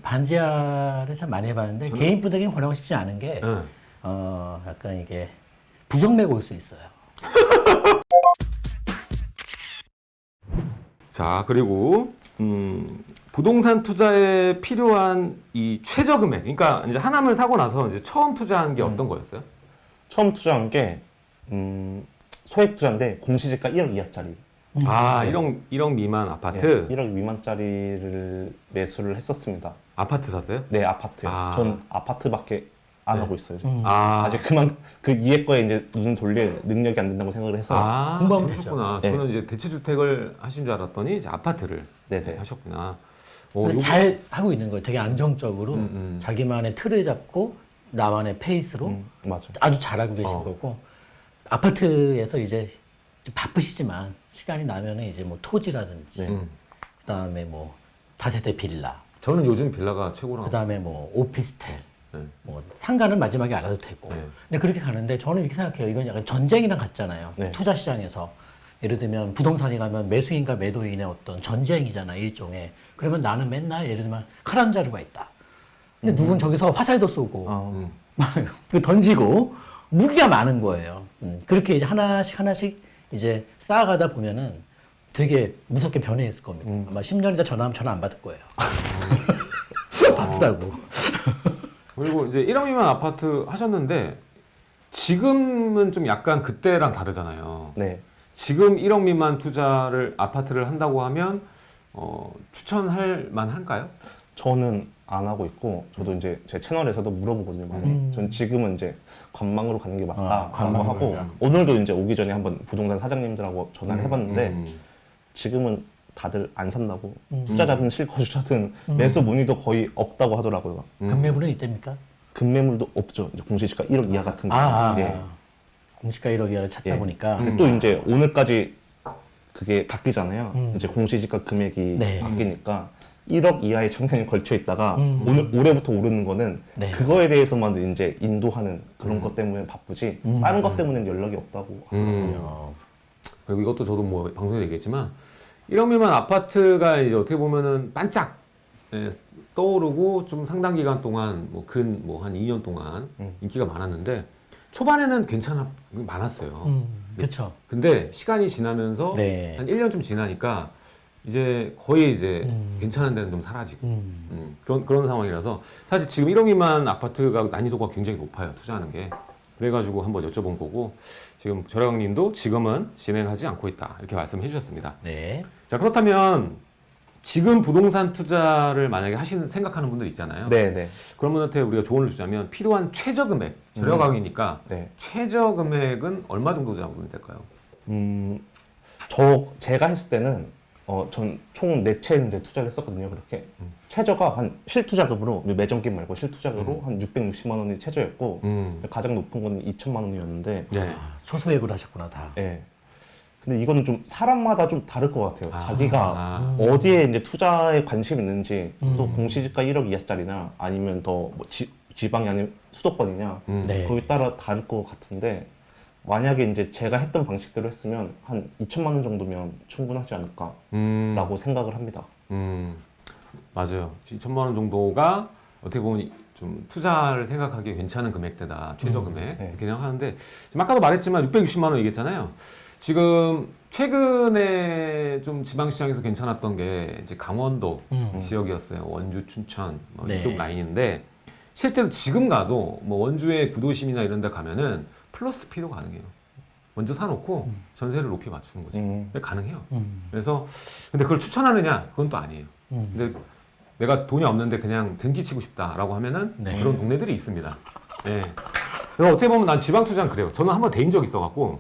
반지하를 참 많이 해봤는데 개인 부대기 권하고 싶지 않은 게 응. 약간 이게 부정맥 올 수 있어요. 자, 그리고 부동산 투자에 필요한 이 최저 금액. 그러니까 이제 하나를 사고 나서 이제 처음 투자한 게 어떤 거였어요? 처음 투자한 게 소액 투자인데 공시지가 1억 이하짜리. 아, 1억 미만 아파트? 1억 미만짜리를 매수를 했었습니다. 아파트 샀어요? 네, 아파트요. 아. 전 아파트밖에 안 하고 있어요. 지금. 아직 그 이해 거에 이제 눈 돌릴 능력이 안 된다고 생각을 해서. 아, 공부하면 그렇구나. 되죠. 저는 이제 대체주택을 하신 줄 알았더니 이제 아파트를 네네. 하셨구나. 근데 잘 하고 있는 거예요. 되게 안정적으로 자기만의 틀을 잡고 나만의 페이스로 맞아. 아주 잘하고 계신 거고 아파트에서 이제 좀 바쁘시지만 시간이 나면은 이제 뭐 토지라든지 그다음에 뭐 다세대 빌라 저는 요즘 빌라가 최고라고. 그다음에 뭐 오피스텔 네. 뭐 상가는 마지막에 알아도 되고 네. 근데 그렇게 가는데 저는 이렇게 생각해요. 이건 약간 전쟁이랑 같잖아요. 네. 투자 시장에서 예를 들면 부동산이라면 매수인과 매도인의 어떤 전쟁이잖아 일종의. 그러면 나는 맨날 예를 들면 칼 한 자루가 있다. 근데 누군 저기서 화살도 쏘고 막 던지고 무기가 많은 거예요. 그렇게 이제 하나씩 이제 쌓아가다 보면은 되게 무섭게 변해 있을 겁니다. 아마 10년이다 전화하면 전화 안 받을 거예요. 바쁘다고. 그리고 이제 1억 미만 아파트 하셨는데 지금은 좀 약간 그때랑 다르잖아요. 네. 지금 1억 미만 투자를 아파트를 한다고 하면 추천할 만할까요? 저는 안 하고 있고 저도 이제 제 채널에서도 물어보거든요. 많이. 전 지금은 이제 관망으로 가는 게 맞다라고 관망으로 하고 가자. 오늘도 이제 오기 전에 한번 부동산 사장님들하고 전화를 해봤는데 지금은 다들 안 산다고 투자자든 실거주자든 매수 문의도 거의 없다고 하더라고요. 금매물은 있답니까? 급매물도 없죠. 이제 공시지가 1억 이하 같은 거. 예. 공시가 1억 이하를 찾다 예. 보니까 근데 또 이제 오늘까지 그게 바뀌잖아요. 이제 공시지가 금액이 네. 바뀌니까 1억 이하의 청량이 걸쳐 있다가 올해부터 오르는 거는 네. 그거에 대해서만 이제 인도하는 그런 것 때문에 바쁘지 다른 것 때문에는 연락이 없다고 하더라고요. 어, 그리고 이것도 저도 뭐 방송에 얘기했지만 1억 미만 아파트가 이제 어떻게 보면은 반짝 떠오르고 좀 상당 기간 동안 뭐 한 2년 동안 인기가 많았는데 초반에는 많았어요. 그렇죠. 근데 시간이 지나면서 네. 한 1년 좀 지나니까 이제 거의 이제 괜찮은 데는 좀 사라지고 그런 상황이라서 사실 지금 1억 미만 아파트가 난이도가 굉장히 높아요. 투자하는 게. 그래가지고 한번 여쭤본 거고 지금 절약님도 지금은 진행하지 않고 있다 이렇게 말씀해 주셨습니다. 네. 자, 그렇다면 지금 부동산 투자를 만약에 생각하는 분들 있잖아요. 네네. 그런 분한테 우리가 조언을 주자면 필요한 최저 금액, 절약왕이니까 네. 최저 금액은 얼마 정도 잡으면 될까요? 제가 했을 때는 전 총 4채 이제 투자를 했었거든요. 그렇게 최저가 한 실투자급으로 매정kim 말고 실투자급으로 한 660만 원이 최저였고 가장 높은 건 2천만 원이었는데 네. 초소액으로 하셨구나 다. 예. 근데 이거는 좀 사람마다 좀 다를 것 같아요. 자기가 어디에 이제 투자에 관심이 있는지 또 공시지가 1억 이하짜리나 아니면 더 뭐 지방이 아닌 수도권이냐 네. 거기에 따라 다를 것 같은데 만약에 이제 제가 했던 방식대로 했으면 한 2천만 원 정도면 충분하지 않을까라고 생각을 합니다. 맞아요. 2천만 원 정도가 어떻게 보면 좀 투자를 생각하기에 괜찮은 금액대다. 최저 금액. 네. 이렇게 생각하는데 지금 아까도 말했지만 660만 원 얘기했잖아요. 지금 최근에 좀 지방시장에서 괜찮았던 게 이제 강원도 지역이었어요. 원주, 춘천 뭐 네. 이쪽 라인인데 실제로 지금 가도 뭐 원주의 구도심이나 이런 데 가면은 플러스 P도 가능해요. 먼저 사놓고 전세를 높이 맞추는 거지. 가능해요. 그래서 근데 그걸 추천하느냐? 그건 또 아니에요. 근데 내가 돈이 없는데 그냥 등기 치고 싶다라고 하면은 네. 그런 동네들이 있습니다. 네. 그래서 어떻게 보면 난 지방 투자는 그래요. 저는 한번 대인 적이 있어갖고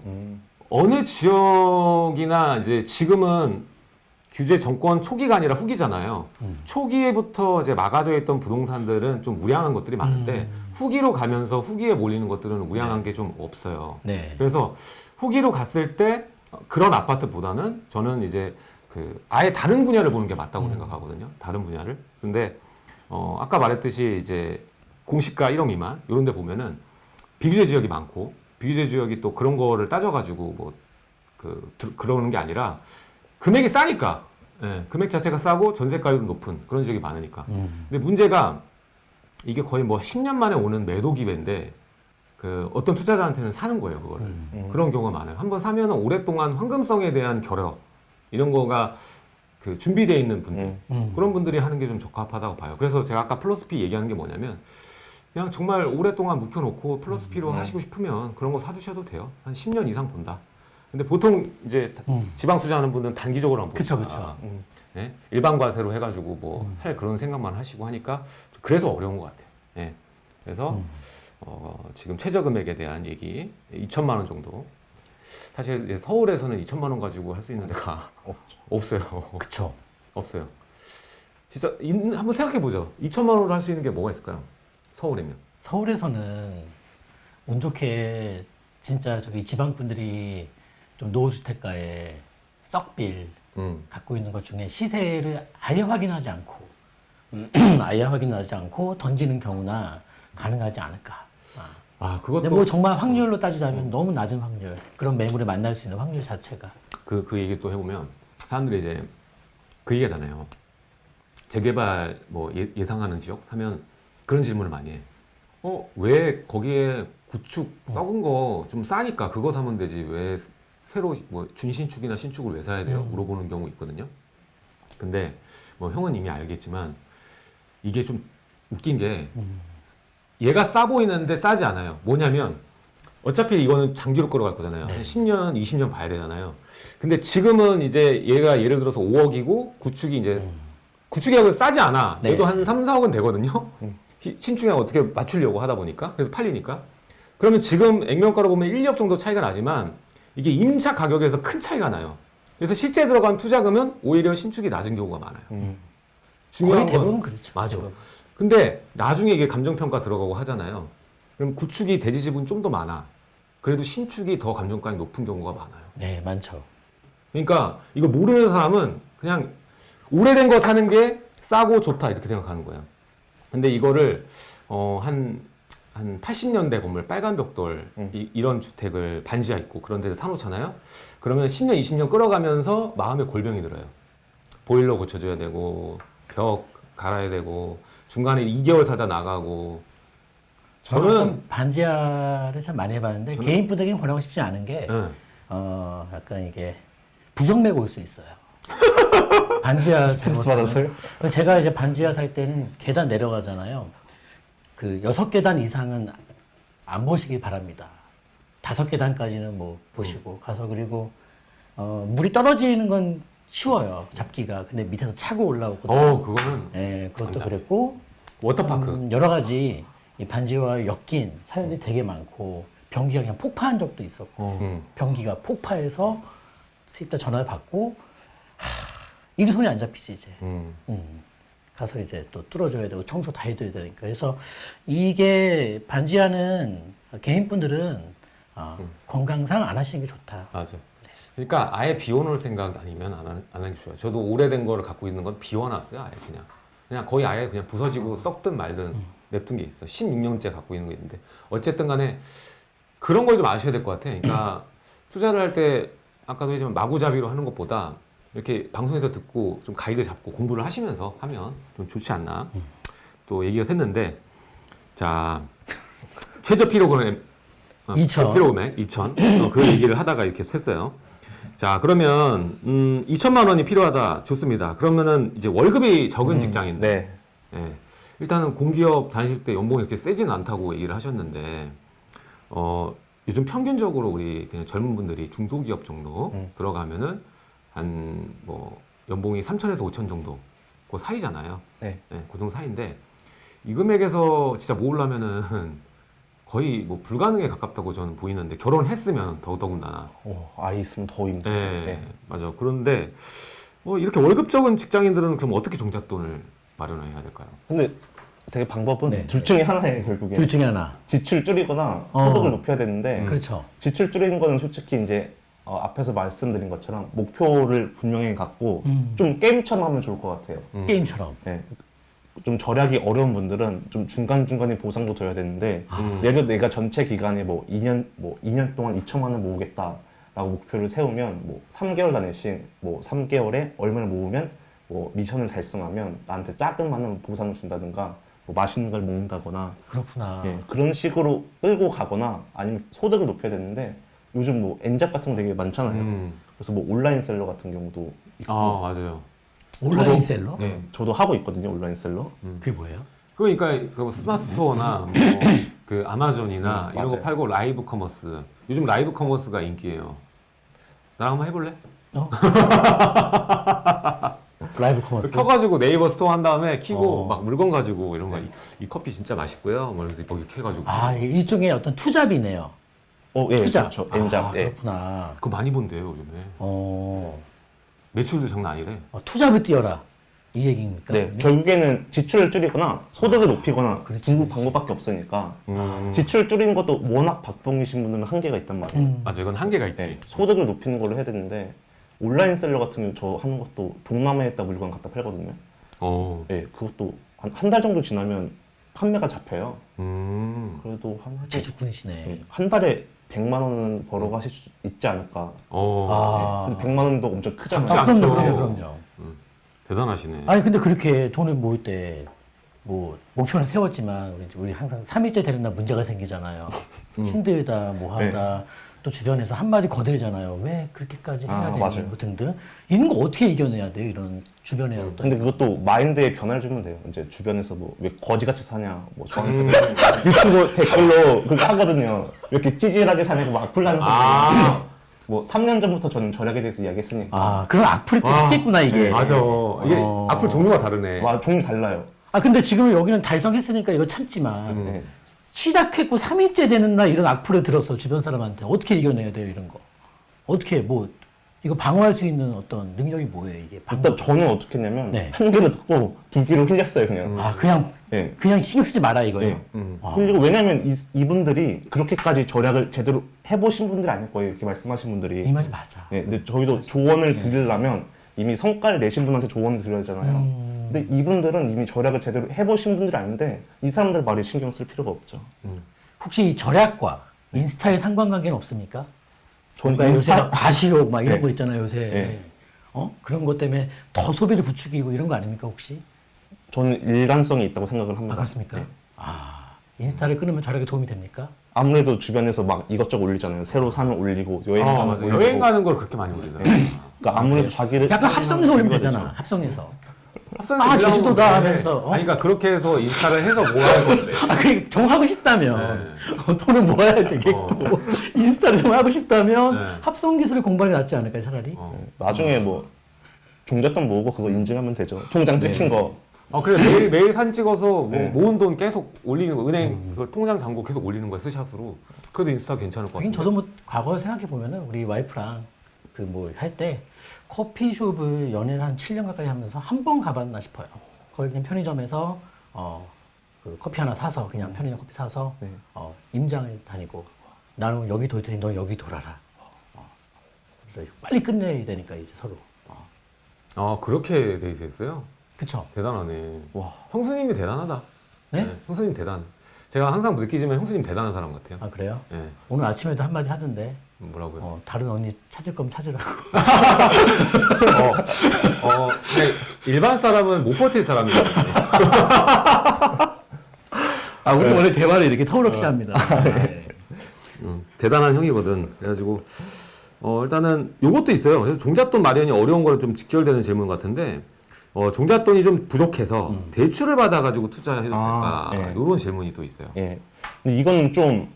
어느 지역이나 이제 지금은 규제 정권 초기가 아니라 후기잖아요. 초기에부터 이제 막아져 있던 부동산들은 좀 우량한 것들이 많은데 후기로 가면서 후기에 몰리는 것들은 우량한 게 좀 없어요. 네. 그래서 후기로 갔을 때 그런 아파트보다는 저는 이제 아예 다른 분야를 보는 게 맞다고 생각하거든요. 다른 분야를. 근데 아까 말했듯이 이제 공시가 1억 미만 이런 데 보면은 비규제 지역이 많고 비규제 지역이 또 그런 거를 따져가지고 뭐 그러는 게 아니라 금액이 싸니까 예, 금액 자체가 싸고 전세가율은 높은 그런 지역이 많으니까. 근데 문제가 이게 거의 뭐 10년 만에 오는 매도 기회인데 그 어떤 투자자한테는 사는 거예요, 그거를. 그런 경우가 많아요. 한번 사면은 오랫동안 환금성에 대한 결여 이런 거가 그 준비되어 있는 분들 그런 분들이 하는 게 좀 적합하다고 봐요. 그래서 제가 아까 플러스피 얘기하는 게 뭐냐면 그냥 정말 오랫동안 묵혀놓고 플러스피로 하시고 싶으면 그런 거 사두셔도 돼요. 한 10년 이상 본다. 근데 보통 이제 지방 투자하는 분들은 단기적으로 한번 그쵸, 보니까 그쵸. 예? 일반 과세로 해가지고 뭐 할 그런 생각만 하시고 하니까 그래서 어려운 것 같아요. 예. 그래서 지금 최저 금액에 대한 얘기 2천만 원 정도. 사실 이제 서울에서는 2천만 원 가지고 할 수 있는 데가 없어요. 그쵸. 없어요. 진짜 한번 생각해 보죠. 2천만 원으로 할 수 있는 게 뭐가 있을까요? 서울이면. 서울에서는 운 좋게 진짜 저기 지방 분들이 좀 노후주택가에 썩빌 갖고 있는 것 중에 시세를 아예 확인하지 않고 아예 확인하지 않고 던지는 경우나 가능하지 않을까. 아, 근데 그것도 뭐 정말 확률로 따지자면 너무 낮은 확률, 그런 매물을 만날 수 있는 확률 자체가. 그 얘기 또 해보면 사람들이 이제 그 얘기잖아요. 재개발 뭐 예상하는 지역 사면 그런 질문을 많이 해. 왜 거기에 구축 썩은 거 좀 싸니까 그거 사면 되지 왜 새로 뭐 준신축이나 신축을 왜 사야 돼요? 물어보는 경우 있거든요. 근데 뭐 형은 이미 알겠지만 이게 좀 웃긴 게 얘가 싸 보이는데 싸지 않아요. 뭐냐면 어차피 이거는 장기로 끌어갈 거잖아요. 한 10년, 20년 봐야 되잖아요. 근데 지금은 이제 얘가 예를 들어서 5억이고 구축이 이제 구축이라고 해서 싸지 않아. 네. 얘도 한 3, 4억은 되거든요. 신축이랑 어떻게 맞추려고 하다 보니까. 그래서 팔리니까. 그러면 지금 액면가로 보면 1억 정도 차이가 나지만 이게 임차 가격에서 큰 차이가 나요. 그래서 실제 들어간 투자금은 오히려 신축이 낮은 경우가 많아요. 거의 중요한 대부분 건 그렇죠. 맞아. 대부분. 근데 나중에 이게 감정평가 들어가고 하잖아요. 그럼 구축이 대지 지분이 좀 더 많아. 그래도 신축이 더 감정가가 높은 경우가 많아요. 네, 많죠. 그러니까 이거 모르는 사람은 그냥 오래된 거 사는 게 싸고 좋다 이렇게 생각하는 거예요. 근데 이거를 한 80년대 건물 빨간 벽돌 이런 주택을 반지하 있고 그런 데서 사놓잖아요. 그러면 10년, 20년 끌어가면서 마음에 골병이 들어요. 보일러 고쳐줘야 되고 벽 갈아야 되고 중간에 2개월 살다 나가고. 저는 반지하를 참 많이 해봤는데 개인 분에게는 권하고 싶지 않은 게 네. 약간 이게 부정맥 올 수 있어요. 반지하 스트레스 잘못하면. 받아서요? 제가 이제 반지하 살 때는 계단 내려가잖아요. 그 6계단 이상은 안 보시기 바랍니다. 5계단까지는 뭐 보시고 가서 그리고 물이 떨어지는 건 쉬워요. 잡기가. 근데 밑에서 차고 올라오거든요. 그거는 네, 그것도 그랬고 워터파크. 여러 가지 이 반지와 엮인 사연들이 되게 많고 변기가 그냥 폭파한 적도 있었고 변기가 폭파해서 수입자 전화를 받고 이게 손이 안 잡히지 이제. 가서 이제 또 뚫어줘야 되고 청소 다 해줘야 되니까. 그래서 이게 반지하는 개인분들은 건강상 안 하시는 게 좋다. 맞아. 그러니까 아예 비워놓을 생각 아니면 안 하는 게 좋아요. 저도 오래된 거를 갖고 있는 건 비워놨어요. 아예 그냥 거의 아예 그냥 부서지고 썩든 말든 냅둔 게 있어. 16년째 갖고 있는 게 있는데 어쨌든 간에 그런 걸 좀 아셔야 될 것 같아. 그러니까 투자를 할 때 아까도 했지만 마구잡이로 하는 것보다 이렇게 방송에서 듣고 좀 가이드 잡고 공부를 하시면서 하면 좀 좋지 않나 또 얘기가 샜는데 자 최저 필요 금액 2,000. 필요 금액 2,000 그 얘기를 하다가 이렇게 샜어요. 자 그러면 2천만 원이 필요하다. 좋습니다. 그러면은 이제 월급이 적은 직장인데 네. 일단은 공기업 다니실 때 연봉이 이렇게 세지는 않다고 얘기를 하셨는데 요즘 평균적으로 우리 그냥 젊은 분들이 중소기업 정도 들어가면은 한 뭐 연봉이 3천에서 5천 정도 그 사이잖아요. 네. 그 정도 사이인데 이 금액에서 진짜 모으려면은 거의 뭐 불가능에 가깝다고 저는 보이는데 결혼했으면 더군다나. 아이 있으면 더 힘들어요. 네, 맞아. 그런데 이렇게 월급 적은 직장인들은 그럼 어떻게 종잣돈을 마련해야 될까요? 근데 되게 방법은 네. 둘 중에 하나예요, 결국에. 둘 중에 하나. 지출 줄이거나 소득을 높여야 되는데 그렇죠. 지출 줄이는 거는 솔직히 이제 앞에서 말씀드린 것처럼 목표를 분명히 갖고 좀 게임처럼 하면 좋을 것 같아요. 게임처럼. 네. 좀 절약이 어려운 분들은 좀 중간중간에 보상도 줘야 되는데 예를 들어 내가 전체 기간에 뭐 2년 동안 2천만 원 모으겠다 라고 목표를 세우면 뭐 3개월 단위씩 뭐 3개월에 얼마를 모으면 뭐 미션을 달성하면 나한테 조그마한 보상을 준다든가 뭐 맛있는 걸 먹는다거나 그렇구나. 예, 그런 식으로 끌고 가거나 아니면 소득을 높여야 되는데 요즘 뭐 엔잡 같은 거 되게 많잖아요. 그래서 뭐 온라인 셀러 같은 경우도 있고 아, 맞아요. 온라인 셀러? 예, 저도 하고 있거든요. 온라인 셀러. 그게 뭐예요? 그러니까 그 스마트 스토어나 뭐 그 아마존이나 이런 거 맞아요. 팔고 라이브 커머스. 요즘 라이브 커머스가 인기예요. 나랑 한번 해볼래? 라이브 커머스. 켜가지고 네이버 스토어 한 다음에 키고 어. 막 물건 가지고 이런 거. 이 커피 진짜 맛있고요. 뭐 이러면서 거기 켜가지고. 아, 이게 일종의 어떤 투잡이네요. 예, 투잡. 그렇죠. 엔잡. 아, 예. 그렇구나. 그거 많이 본대요 요즘에. 매출도 장난 아니래. 투잡을 뛰어라. 이 얘기입니까? 네, 결국에는 지출을 줄이거나 소득을 높이거나 그렇지, 두 그렇지. 방법밖에 없으니까 지출을 줄이는 것도 워낙 박봉이신 분들은 한계가 있단 말이에요. 맞아, 이건 한계가 있지. 네, 소득을 높이는 걸로 해야 되는데 온라인 셀러 같은 경우 저 하는 것도 동남아에다 물건 갖다 팔거든요. 어. 네, 그것도 한 달 정도 지나면 판매가 잡혀요. 음. 그래도 제주꾼이시네. 한 달에 100만 원은 벌어가실 수 있지 않을까. 어. 아, 네, 근데 100만 원도 엄청 크잖아요. 작지 아, 그럼요, 않죠. 그럼요, 그럼요. 대단하시네. 아니 근데 그렇게 돈을 모을 때 뭐 목표는 세웠지만 우리 항상 3일째 되는 날 문제가 생기잖아요. 힘들다, 뭐하다. 또 주변에서 한마디 거들잖아요. 왜 그렇게까지 해야 되니? 맞아요. 뭐 등등. 이런 거 어떻게 이겨내야 돼요? 이런 주변에 어떤. 근데 그것도 마인드에 변화를 주면 돼요. 이제 주변에서 뭐 왜 거지같이 사냐, 뭐 저한테 유튜브 댓글로 그거 하거든요. 왜 이렇게 찌질하게 사냐고 막 악플 다는 아. 뭐 3년 전부터 저는 절약에 대해서 이야기했으니까 아, 그런 악플이 또 아, 있겠구나, 이게. 맞아. 이게 악플 종류가 다르네. 와 종류 달라요. 아, 근데 지금 여기는 달성했으니까 이거 참지만. 네. 시작했고 3일째 되는 날 이런 악플을 들었어, 주변 사람한테. 어떻게 이겨내야 돼요, 이런 거? 어떻게, 뭐, 이거 방어할 수 있는 어떤 능력이 뭐예요, 이게? 일단 저는 어떻게 했냐면 네. 한 귀로 듣고 두 귀로 흘렸어요 그냥. 아, 그냥, 네. 그냥 신경 쓰지 마라, 이거요? 네. 아. 그리고 왜냐면 이분들이 그렇게까지 절약을 제대로 해보신 분들이 아닐 거예요. 이렇게 말씀하신 분들이. 이 말이 맞아. 네, 근데 저희도 조언을 드리려면 이미 성과를 내신 분한테 조언을 드려야 하잖아요. 근데 이분들은 이미 절약을 제대로 해보신 분들이 아닌데 이 사람들 말에 신경 쓸 필요가 없죠. 혹시 이 절약과 인스타의 상관관계는 없습니까? 저는 그러니까 요새 막 과시욕 막 이런 네. 거 있잖아요, 요새. 네. 그런 것 때문에 더 소비를 부추기고 이런 거 아닙니까, 혹시? 저는 일관성이 있다고 생각을 합니다. 아, 그렇습니까? 네. 아, 인스타를 끊으면 절약에 도움이 됩니까? 아무래도 주변에서 막 이것저것 올리잖아요. 새로 사면 올리고 여행 가면 맞아. 올리고. 여행 가는 걸 그렇게 많이 올리더라고. 그러니까 아무래도 자기를 약간 합성해서 올리면 비교가 되잖아, 되죠. 합성해서. 합성이 아, 되려고 제주도다 그러는데. 하면서, 아니, 그러니까 그렇게 해서 인스타를 해서 모아야 건데. 아, 그게 정하고 싶다면 돈을 모아야 되겠고 인스타를 정하고 싶다면 네. 합성 기술을 공부하는 게 낫지 않을까요, 차라리? 나중에 뭐 종잣돈 모으고 그거 인증하면 되죠. 통장 찍힌 거. 그래 매일 사진 찍어서 뭐 모은 돈 계속 올리는 거, 은행 그 통장 잔고 계속 올리는 거야 스샷으로. 그래도 인스타 괜찮을 것 하긴 같아요. 저도 뭐 과거 생각해 보면은 우리 와이프랑 그 뭐 할 때 커피숍을 연애를 한 7년 가까이 하면서 한 번 가봤나 싶어요. 거기 그냥 편의점에서 그 커피 하나 사서 그냥 편의점 커피 사서 네. 임장에 다니고 나는 여기 돌 테니 너 여기 돌아라. 그래서 빨리 끝내야 되니까 이제 서로. 그렇게 돼 있었어요? 그쵸? 대단하네. 와. 형수님이 대단하다. 네? 형수님 대단. 제가 항상 느끼지만 형수님 대단한 사람 같아요. 아 그래요? 네. 오늘 아침에도 한마디 하던데 뭐라고요? 다른 언니 찾을 거면 찾으라고. 근데 일반 사람은 못 버틸 사람이거든요. 아 우리 원래 대화를 이렇게 터울 없이 합니다. 네. 대단한 형이거든. 그래가지고 일단은 요것도 있어요. 그래서 종잣돈 마련이 어려운 거랑 좀 직결되는 질문 같은데 종잣돈이 좀 부족해서 대출을 받아가지고 투자해도 될까? 네. 이런 질문이 또 있어요. 예. 근데 이건 좀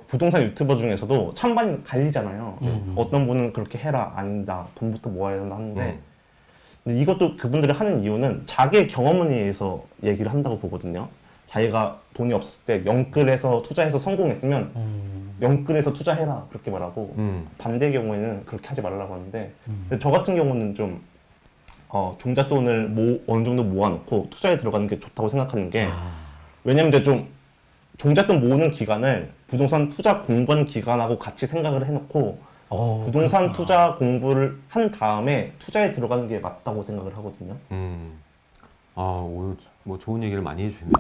부동산 유튜버 중에서도 찬반이 갈리잖아요. 어떤 분은 그렇게 해라 아닌다 돈부터 모아야 한다 하는데 근데 이것도 그분들이 하는 이유는 자기의 경험에 의해서 얘기를 한다고 보거든요. 자기가 돈이 없을 때 영끌해서 투자해서 성공했으면 영끌해서 투자해라 그렇게 말하고 반대의 경우에는 그렇게 하지 말라고 하는데 근데 저 같은 경우는 좀 종잣돈을 어느 정도 모아놓고 투자에 들어가는 게 좋다고 생각하는 게 왜냐면 이제 좀 종잣돈 모으는 기간을 부동산 투자 공부한 기간하고 같이 생각을 해놓고 부동산 그렇구나. 투자 공부를 한 다음에 투자에 들어가는 게 맞다고 생각을 하거든요. 오늘 뭐 좋은 얘기를 많이 해주시네요.